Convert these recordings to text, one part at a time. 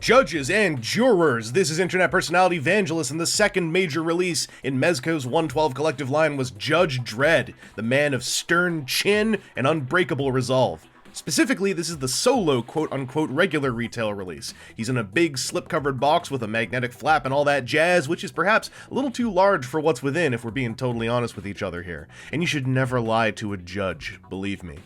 Judges and jurors, this is internet personality Vangelus, and the second major release in Mezco's 112 collective line was Judge Dredd, the man of stern chin and unbreakable resolve. Specifically, this is the solo quote-unquote regular retail release. He's in a big slip-covered box with a magnetic flap and all that jazz, which is perhaps a little too large for what's within if we're being totally honest with each other here. And you should never lie to a judge, believe me.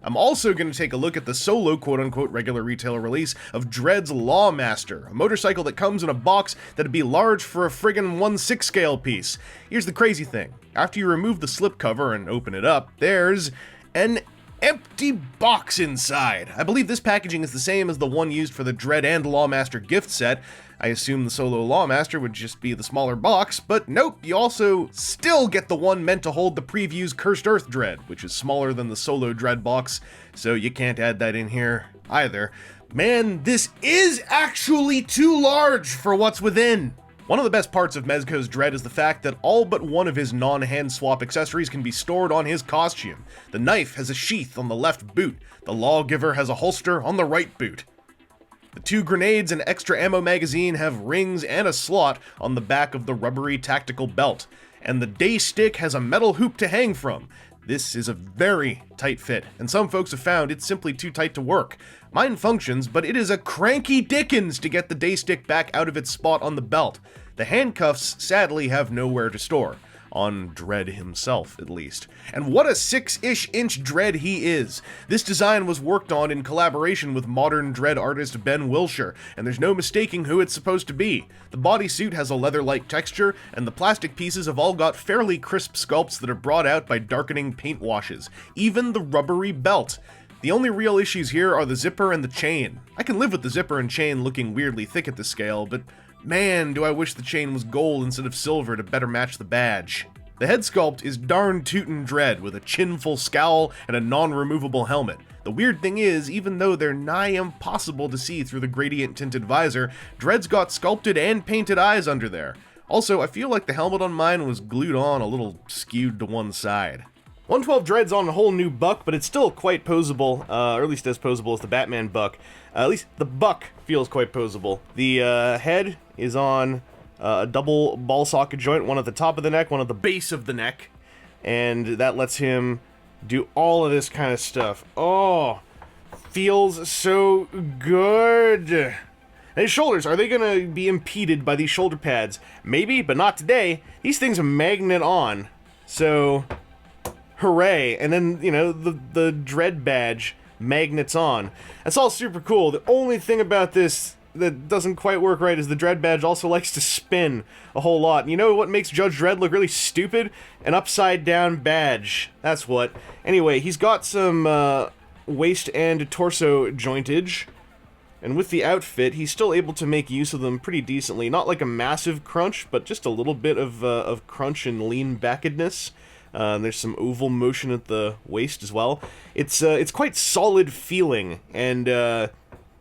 I'm also going to take a look at the solo quote-unquote regular retail release of Dredd's Lawmaster, a motorcycle that comes in a box that'd be large for a friggin' 1/6 scale piece. Here's the crazy thing. After you remove the slipcover and open it up, there's an empty box inside. I believe this packaging is the same as the one used for the Dredd and Lawmaster gift set. I assume the solo Lawmaster would just be the smaller box, but nope, you also still get the one meant to hold the preview's Cursed Earth Dredd, which is smaller than the solo Dredd box, so you can't add that in here either. Man, this is actually too large for what's within. One of the best parts of Mezco's Dredd is the fact that all but one of his non-hand swap accessories can be stored on his costume. The knife has a sheath on the left boot, the Lawgiver has a holster on the right boot. The two grenades and extra ammo magazine have rings and a slot on the back of the rubbery tactical belt, and the day stick has a metal hoop to hang from. This is a very tight fit, and some folks have found it's simply too tight to work. Mine functions, but it is a cranky dickens to get the day stick back out of its spot on the belt. The handcuffs sadly have nowhere to store. On Dredd himself, at least. And what a 6-ish inch Dredd he is! This design was worked on in collaboration with modern Dredd artist Ben Wilshire, and there's no mistaking who it's supposed to be. The bodysuit has a leather-like texture, and the plastic pieces have all got fairly crisp sculpts that are brought out by darkening paint washes. Even the rubbery belt. The only real issues here are the zipper and the chain. I can live with the zipper and chain looking weirdly thick at this scale, but man, do I wish the chain was gold instead of silver to better match the badge. The head sculpt is darn tootin' Dredd, with a chin-full scowl and a non-removable helmet. The weird thing is, even though they're nigh impossible to see through the gradient-tinted visor, Dredd's got sculpted and painted eyes under there. Also, I feel like the helmet on mine was glued on a little skewed to one side. 112 Dredd's on a whole new buck, but it's still quite posable, or at least as posable as the Batman buck. At least the buck feels quite posable. The head is on a double ball socket joint, one at the top of the neck, one at the base of the neck, and that lets him do all of this kind of stuff. Oh, feels so good. And his shoulders, are they gonna be impeded by these shoulder pads? Maybe, but not today. These things are magnet on, so hooray. And then, you know, the Dredd badge magnets on. That's all super cool. The only thing about this that doesn't quite work right is the Dredd badge also likes to spin a whole lot. And you know what makes Judge Dredd look really stupid? An upside down badge. That's what. Anyway, he's got some waist and torso jointage, and with the outfit, he's still able to make use of them pretty decently. Not like a massive crunch, but just a little bit of crunch and lean backedness. There's some oval motion at the waist as well. It's quite solid feeling, and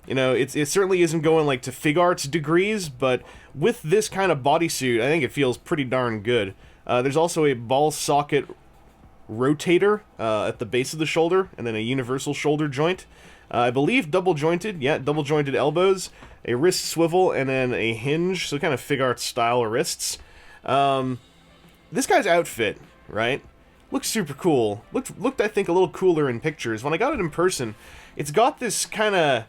you know, it certainly isn't going like to Fig Arts degrees, but with this kind of bodysuit, I think it feels pretty darn good. There's also a ball socket rotator at the base of the shoulder, and then a universal shoulder joint. I believe double jointed, yeah, double jointed elbows, a wrist swivel, and then a hinge, so kind of Fig Arts style wrists. This guy's outfit, right, looks super cool. Looked I think a little cooler in pictures. When I got it in person, it's got this kind of,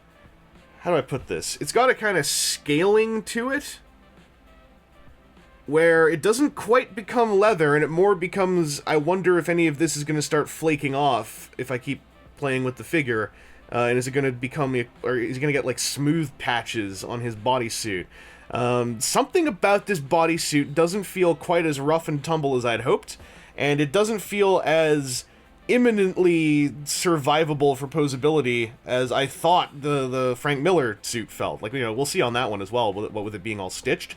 how do I put this? It's got a kind of scaling to it, where it doesn't quite become leather, and it more becomes, I wonder if any of this is going to start flaking off if I keep playing with the figure, and is it going to become, or is he going to get like smooth patches on his bodysuit? Something about this bodysuit doesn't feel quite as rough and tumble as I'd hoped, and it doesn't feel as imminently survivable for posability as I thought the Frank Miller suit felt. Like, you know, we'll see on that one as well, with it being all stitched.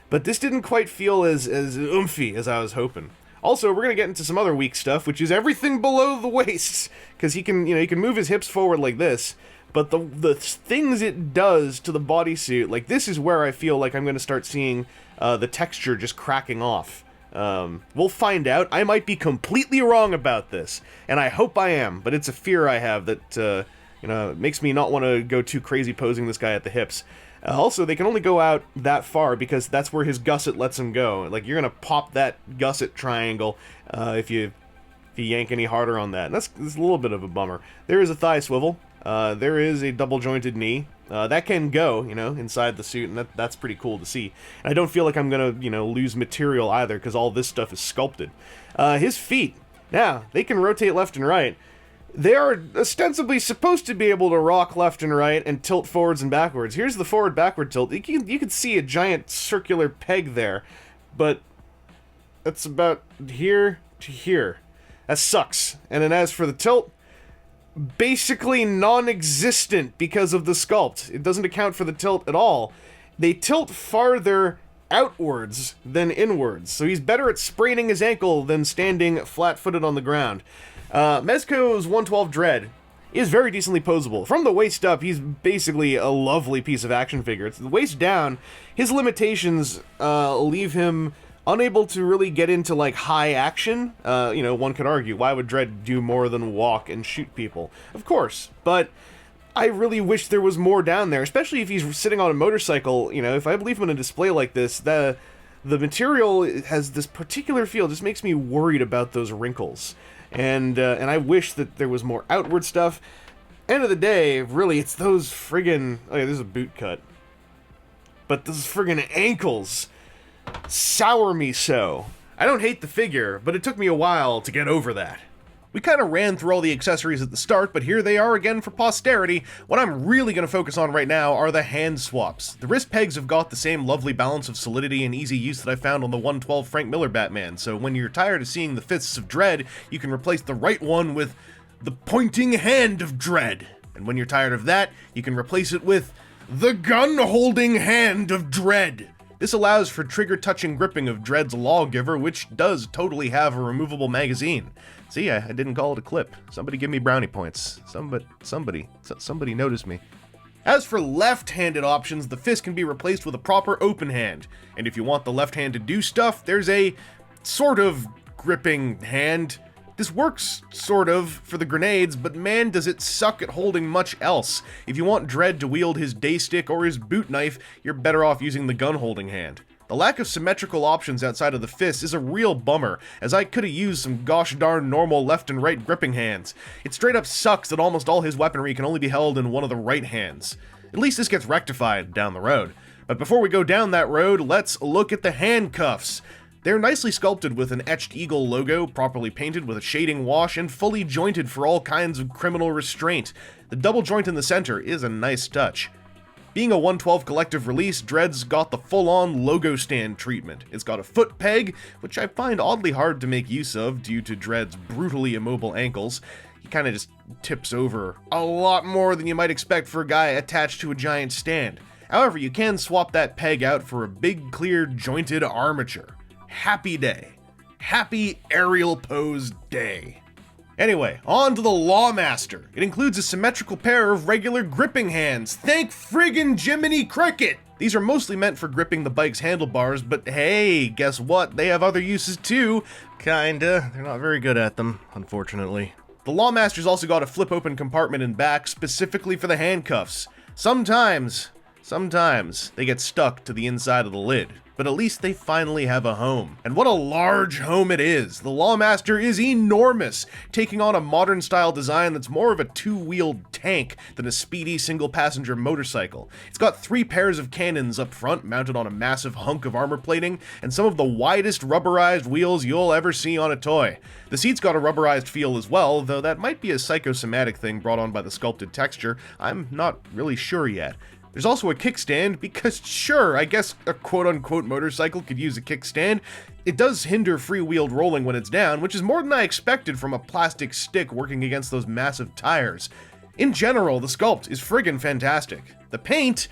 But this didn't quite feel as oomphy as I was hoping. Also, we're gonna get into some other weak stuff, which is everything below the waist, because he can move his hips forward like this, but the things it does to the bodysuit, like this is where I feel like I'm gonna start seeing the texture just cracking off. We'll find out. I might be completely wrong about this, and I hope I am, but it's a fear I have that, you know, it makes me not want to go too crazy posing this guy at the hips. Also, they can only go out that far because that's where his gusset lets him go. Like, you're gonna pop that gusset triangle if you yank any harder on that. And that's a little bit of a bummer. There is a thigh swivel. There is a double-jointed knee. That can go, inside the suit, and that's pretty cool to see. And I don't feel like I'm gonna, lose material either, because all this stuff is sculpted. His feet, now, they can rotate left and right. They are ostensibly supposed to be able to rock left and right and tilt forwards and backwards. Here's the forward-backward tilt. You can see a giant circular peg there, but that's about here to here. That sucks. And then as for the tilt, basically non-existent because of the sculpt. It doesn't account for the tilt at all. They tilt farther outwards than inwards, so he's better at spraining his ankle than standing flat-footed on the ground. Mezco's 112 Dredd is very decently posable. From the waist up, he's basically a lovely piece of action figure. It's the waist down, his limitations leave him unable to really get into, like, high action. One could argue, why would Dredd do more than walk and shoot people? Of course, but I really wish there was more down there, especially if he's sitting on a motorcycle. If I leave him in a display like this, the material has this particular feel. It just makes me worried about those wrinkles. And I wish that there was more outward stuff. End of the day, really, it's those friggin'... Oh yeah, there's a boot cut. But those friggin' ankles sour me so. I don't hate the figure, but it took me a while to get over that. We kind of ran through all the accessories at the start, but here they are again for posterity. What I'm really going to focus on right now are the hand swaps. The wrist pegs have got the same lovely balance of solidity and easy use that I found on the 112 Frank Miller Batman, so when you're tired of seeing the fists of Dredd, you can replace the right one with the pointing hand of Dredd. And when you're tired of that, you can replace it with the gun-holding hand of Dredd. This allows for trigger-touching gripping of Dredd's Lawgiver, which does totally have a removable magazine. See, I didn't call it a clip. Somebody give me brownie points. Somebody notice me. As for left-handed options, the fist can be replaced with a proper open hand. And if you want the left hand to do stuff, there's a sort of gripping hand. This works, sort of, for the grenades, but man does it suck at holding much else. If you want Dredd to wield his daystick or his boot knife, you're better off using the gun-holding hand. The lack of symmetrical options outside of the fist is a real bummer, as I could have used some gosh darn normal left and right gripping hands. It straight up sucks that almost all his weaponry can only be held in one of the right hands. At least this gets rectified down the road. But before we go down that road, let's look at the handcuffs. They're nicely sculpted with an etched eagle logo, properly painted with a shading wash, and fully jointed for all kinds of criminal restraint. The double joint in the center is a nice touch. Being a 112 collective release, Dredd's got the full-on logo stand treatment. It's got a foot peg, which I find oddly hard to make use of due to Dredd's brutally immobile ankles. He kind of just tips over a lot more than you might expect for a guy attached to a giant stand. However, you can swap that peg out for a big, clear, jointed armature. Happy day. Happy aerial pose day. Anyway, on to the Lawmaster. It includes a symmetrical pair of regular gripping hands. Thank friggin' Jiminy Cricket! These are mostly meant for gripping the bike's handlebars, but hey, guess what? They have other uses too. Kinda. They're not very good at them, unfortunately. The Lawmaster's also got a flip-open compartment in back specifically for the handcuffs. Sometimes they get stuck to the inside of the lid. But at least they finally have a home. And what a large home it is! The Lawmaster is enormous, taking on a modern-style design that's more of a two-wheeled tank than a speedy single-passenger motorcycle. It's got 3 pairs of cannons up front, mounted on a massive hunk of armor plating, and some of the widest rubberized wheels you'll ever see on a toy. The seat's got a rubberized feel as well, though that might be a psychosomatic thing brought on by the sculpted texture. I'm not really sure yet. There's also a kickstand, because sure, I guess a quote-unquote motorcycle could use a kickstand. It does hinder free-wheeled rolling when it's down, which is more than I expected from a plastic stick working against those massive tires. In general, the sculpt is friggin' fantastic. The paint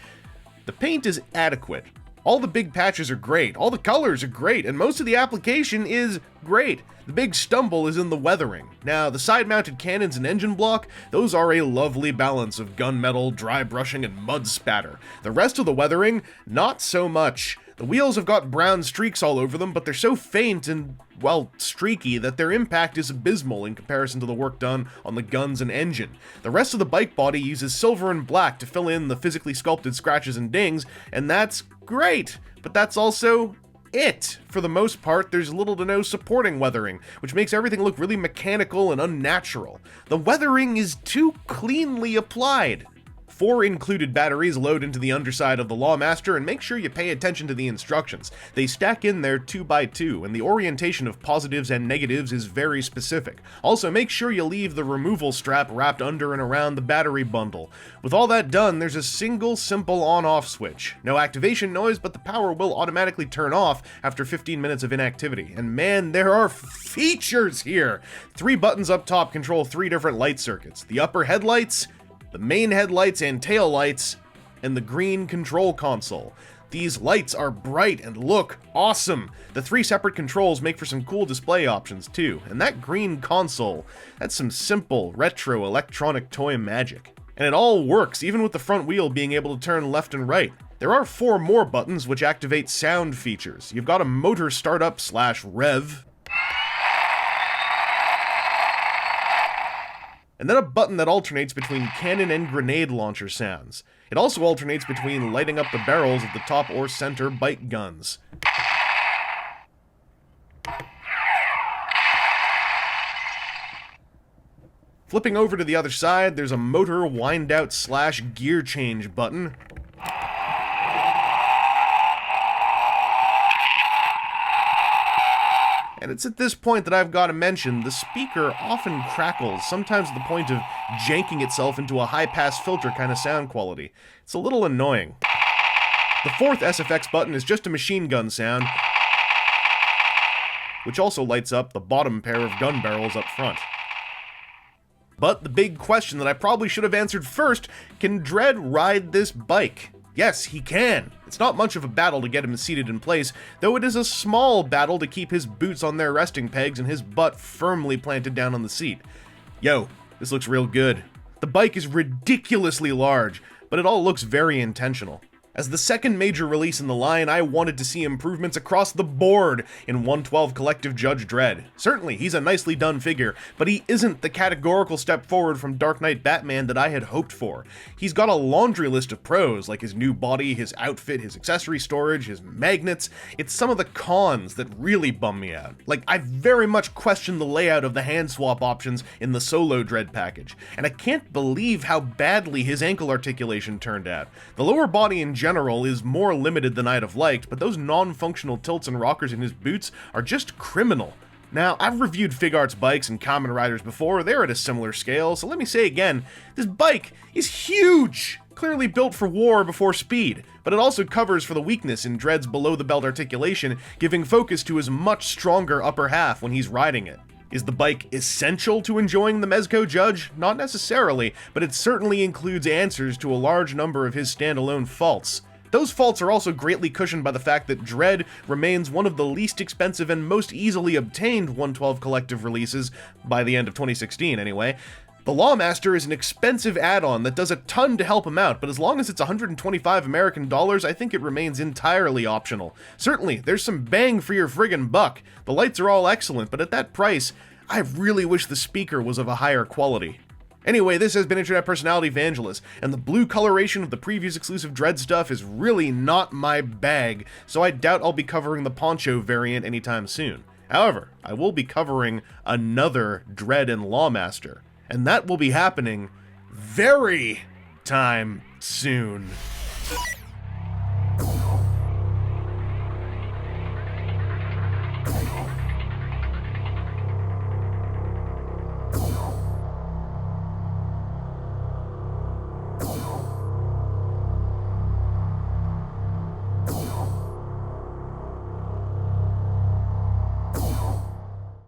is adequate. All the big patches are great, all the colors are great, and most of the application is great. The big stumble is in the weathering. Now, the side-mounted cannons and engine block, those are a lovely balance of gunmetal, dry brushing, and mud spatter. The rest of the weathering, not so much. The wheels have got brown streaks all over them, but they're so faint and, well, streaky that their impact is abysmal in comparison to the work done on the guns and engine. The rest of the bike body uses silver and black to fill in the physically sculpted scratches and dings, and that's great, but that's also it. For the most part, there's little to no supporting weathering, which makes everything look really mechanical and unnatural. The weathering is too cleanly applied. 4 included batteries load into the underside of the Lawmaster, and make sure you pay attention to the instructions. They stack in there 2x2, and the orientation of positives and negatives is very specific. Also, make sure you leave the removal strap wrapped under and around the battery bundle. With all that done, there's a single simple on-off switch. No activation noise, but the power will automatically turn off after 15 minutes of inactivity. And man, there are features here! 3 buttons up top control 3 different light circuits. The upper headlights, the main headlights and tail lights, and the green control console. These lights are bright and look awesome. The 3 separate controls make for some cool display options too, and that green console, that's some simple retro electronic toy magic. And it all works, even with the front wheel being able to turn left and right. There are 4 more buttons which activate sound features. You've got a motor startup / rev, and then a button that alternates between cannon and grenade launcher sounds. It also alternates between lighting up the barrels of the top or center bike guns. Flipping over to the other side, there's a motor wind out / gear change button. And it's at this point that I've got to mention, the speaker often crackles, sometimes to the point of janking itself into a high-pass filter kind of sound quality. It's a little annoying. The 4th SFX button is just a machine gun sound, which also lights up the bottom pair of gun barrels up front. But the big question that I probably should have answered first, can Dredd ride this bike? Yes, he can. It's not much of a battle to get him seated in place, though it is a small battle to keep his boots on their resting pegs and his butt firmly planted down on the seat. Yo, this looks real good. The bike is ridiculously large, but it all looks very intentional. As the second major release in the line, I wanted to see improvements across the board in 112 Collective Judge Dredd. Certainly, he's a nicely done figure, but he isn't the categorical step forward from Dark Knight Batman that I had hoped for. He's got a laundry list of pros, like his new body, his outfit, his accessory storage, his magnets. It's some of the cons that really bum me out. Like, I very much questioned the layout of the hand swap options in the solo Dredd package, and I can't believe how badly his ankle articulation turned out. The lower body in general is more limited than I'd have liked, but those non-functional tilts and rockers in his boots are just criminal. Now, I've reviewed Figuarts bikes and Kamen Riders before, they're at a similar scale, so let me say again, this bike is huge! Clearly built for war before speed, but it also covers for the weakness in Dredd's below-the-belt articulation, giving focus to his much stronger upper half when he's riding it. Is the bike essential to enjoying the Mezco Judge? Not necessarily, but it certainly includes answers to a large number of his standalone faults. Those faults are also greatly cushioned by the fact that Dredd remains one of the least expensive and most easily obtained 112 collective releases, by the end of 2016 anyway. The Lawmaster is an expensive add-on that does a ton to help him out, but as long as it's 125 American dollars, I think it remains entirely optional. Certainly, there's some bang for your friggin' buck. The lights are all excellent, but at that price, I really wish the speaker was of a higher quality. Anyway, this has been Internet Personality Vangelus, and the blue coloration of the previews exclusive Dredd stuff is really not my bag, so I doubt I'll be covering the poncho variant anytime soon. However, I will be covering another Dredd and Lawmaster, and that will be happening very time soon.